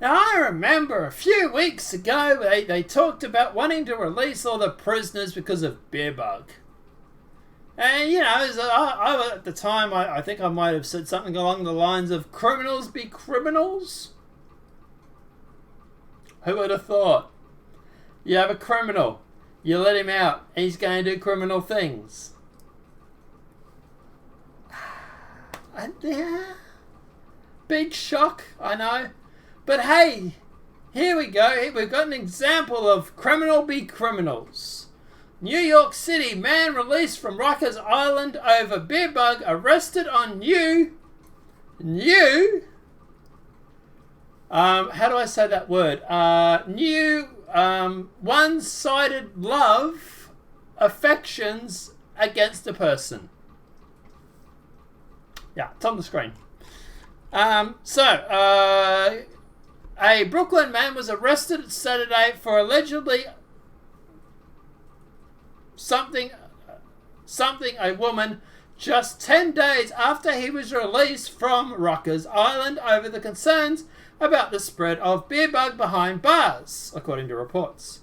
Now, I remember a few weeks ago they talked about wanting to release all the prisoners because of beer bug. And, at the time, I think I might have said something along the lines of criminals be criminals. Who would have thought? You have a criminal, you let him out, and he's going to do criminal things. Yeah, big shock, I know. But hey, here we go. We've got an example of criminal be criminals. New York City man released from Rikers Island over beer bug arrested on how do I say that word? One-sided love affections against a person. Yeah, it's on the screen. A Brooklyn man was arrested Saturday for allegedly something a woman just 10 days after he was released from Rikers Island over the concerns about the spread of beer bug behind bars, according to reports.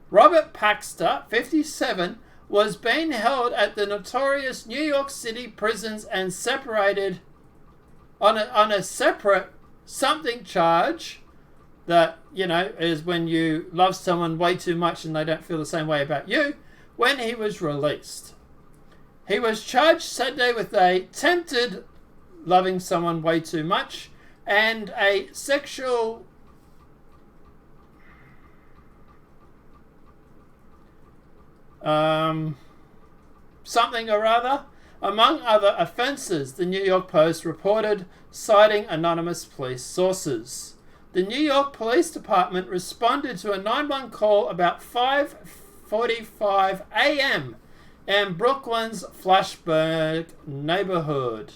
Robert Paxter, 57, was being held at the notorious New York City prisons and separated on a separate something charge that, is when you love someone way too much and they don't feel the same way about you, when he was released. He was charged Saturday with attempted loving someone way too much and a sexual something or other, among other offences, the New York Post reported, citing anonymous police sources. The New York Police Department responded to a 911 call about 5:45 a.m. in Brooklyn's Flashburg neighborhood.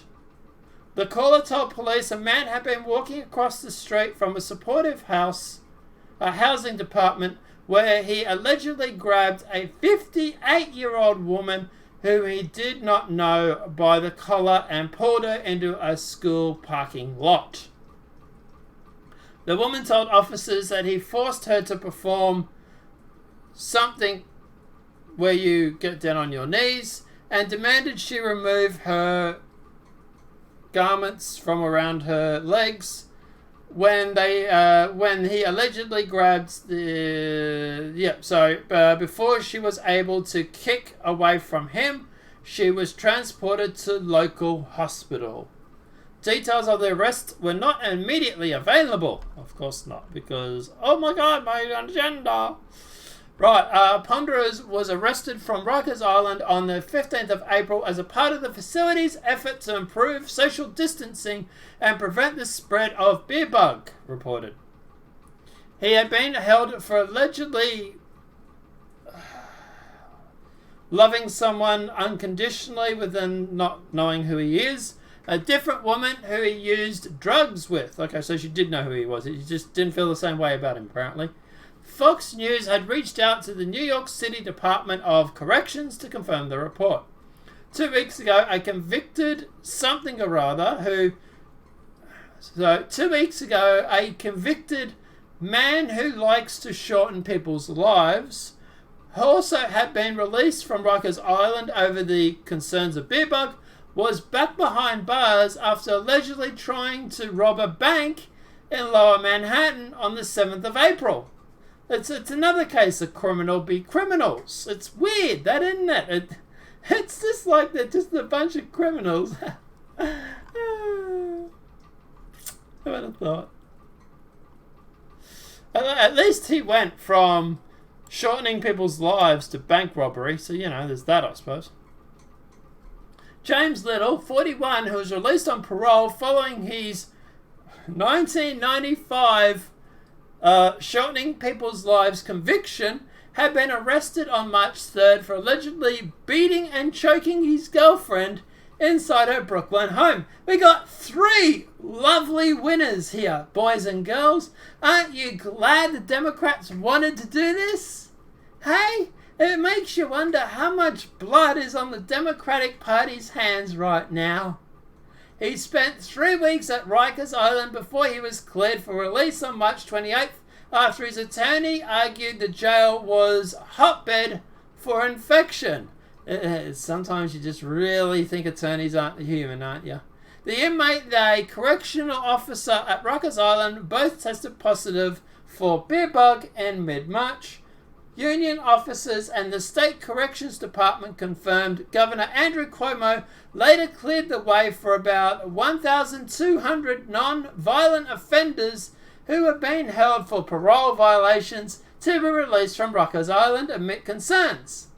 The caller told police a man had been walking across the street from a supportive housing department where he allegedly grabbed a 58-year-old woman who he did not know by the collar and pulled her into a school parking lot. The woman told officers that he forced her to perform something where you get down on your knees and demanded she remove her garments from around her legs when he allegedly grabbed before she was able to kick away from him, she was transported to local hospital. Details of the arrest were not immediately available. Of course not, because, oh my god, my agenda. Right, Ponderosa was arrested from Rikers Island on the 15th of April as a part of the facility's effort to improve social distancing and prevent the spread of beer bug, reported. He had been held for allegedly loving someone unconditionally within not knowing who he is. A different woman who he used drugs with. Okay, so she did know who he was. He just didn't feel the same way about him, apparently. Fox News had reached out to the New York City Department of Corrections to confirm the report. 2 weeks ago, a convicted man who likes to shorten people's lives also had been released from Rikers Island over the concerns of beer bug, was back behind bars after allegedly trying to rob a bank in Lower Manhattan on the 7th of April. It's another case of criminal be criminals. It's weird, that, isn't it? It's just like they're just a bunch of criminals. Who would have thought? At least he went from shortening people's lives to bank robbery. So, there's that, I suppose. James Little, 41, who was released on parole following his 1995 shortening people's lives conviction, had been arrested on March 3rd for allegedly beating and choking his girlfriend inside her Brooklyn home. We got 3 lovely winners here, boys and girls. Aren't you glad the Democrats wanted to do this? Hey? It makes you wonder how much blood is on the Democratic Party's hands right now. He spent 3 weeks at Rikers Island before he was cleared for release on March 28th after his attorney argued the jail was a hotbed for infection. Sometimes you just really think attorneys aren't human, aren't you? The inmate, the correctional officer at Rikers Island, both tested positive for beer bug in mid-March. Union officers and the State Corrections Department confirmed. Governor Andrew Cuomo later cleared the way for about 1,200 non-violent offenders who were being held for parole violations to be released from Rikers Island amid concerns.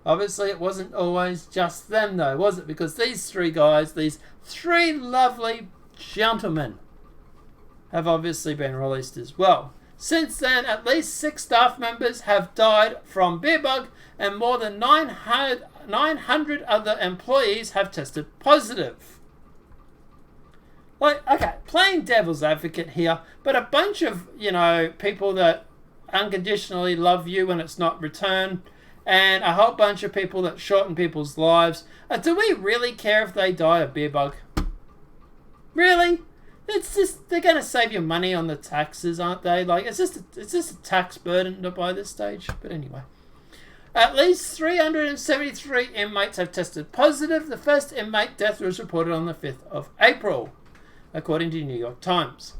Obviously, it wasn't always just them, though, was it? Because these 3 guys, these 3 lovely gentlemen, have obviously been released as well. Since then, at least 6 staff members have died from beer bug, and more than 900 other employees have tested positive. Like, okay, playing devil's advocate here, but a bunch of, people that unconditionally love you when it's not returned, and a whole bunch of people that shorten people's lives. Do we really care if they die of beer bug? Really? It's just, they're going to save you money on the taxes, aren't they? Like, it's just a tax burden by this stage. But anyway. At least 373 inmates have tested positive. The first inmate death was reported on the 5th of April, according to the New York Times.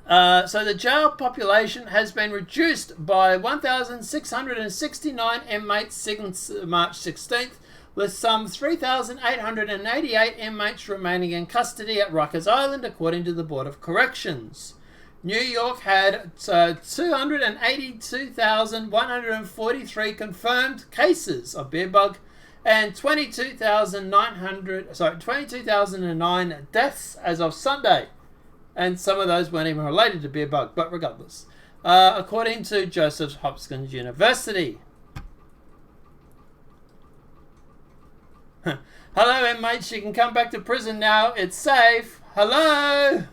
So the jail population has been reduced by 1,669 inmates since March 16th, with some 3,888 inmates remaining in custody at Rikers Island, according to the Board of Corrections. New York had 282,143 confirmed cases of beer bug and 22,009 deaths as of Sunday. And some of those weren't even related to beer bug, but regardless. According to Johns Hopkins University. Hello, inmates. You can come back to prison now. It's safe. Hello.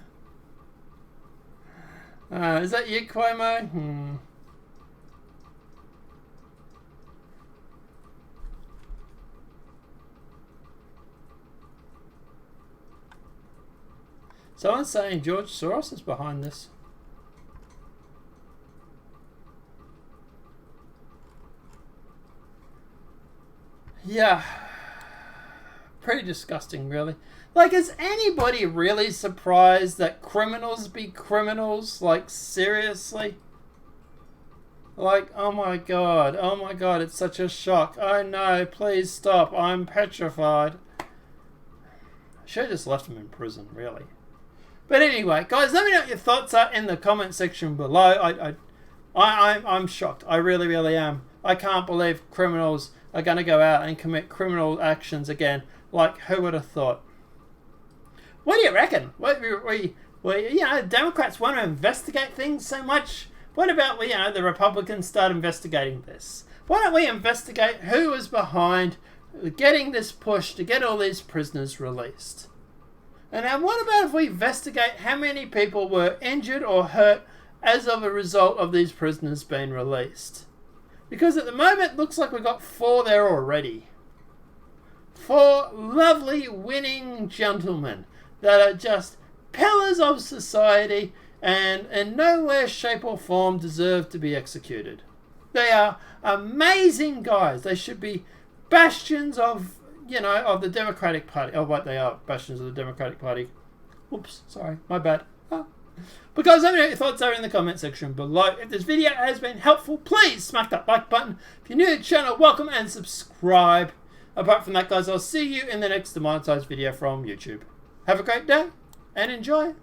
Is that you, Cuomo? Someone's saying George Soros is behind this. Yeah. Pretty disgusting, really. Like, is anybody really surprised that criminals be criminals? Like, seriously? Like, oh my god, it's such a shock. Oh no, please stop, I'm petrified. I should have just left him in prison, really. But anyway, guys, let me know what your thoughts are in the comment section below. I'm shocked. I really, really am. I can't believe criminals are going to go out and commit criminal actions again. Like, who would have thought? What do you reckon? Democrats want to investigate things so much. What about the Republicans start investigating this? Why don't we investigate who was behind getting this push to get all these prisoners released? And now what about if we investigate how many people were injured or hurt as of a result of these prisoners being released? Because at the moment, it looks like we've got 4 there already. 4 lovely, winning gentlemen that are just pillars of society and in no way, shape or form deserve to be executed. They are amazing guys. They should be bastions of the Democratic Party. Oh, what they are, bastions of the Democratic Party. Oops, sorry, my bad. But guys, let me know what your thoughts are in the comment section below. If this video has been helpful, please smack that like button. If you're new to the channel, welcome and subscribe. Apart from that, guys, I'll see you in the next demonetized video from YouTube. Have a great day and enjoy.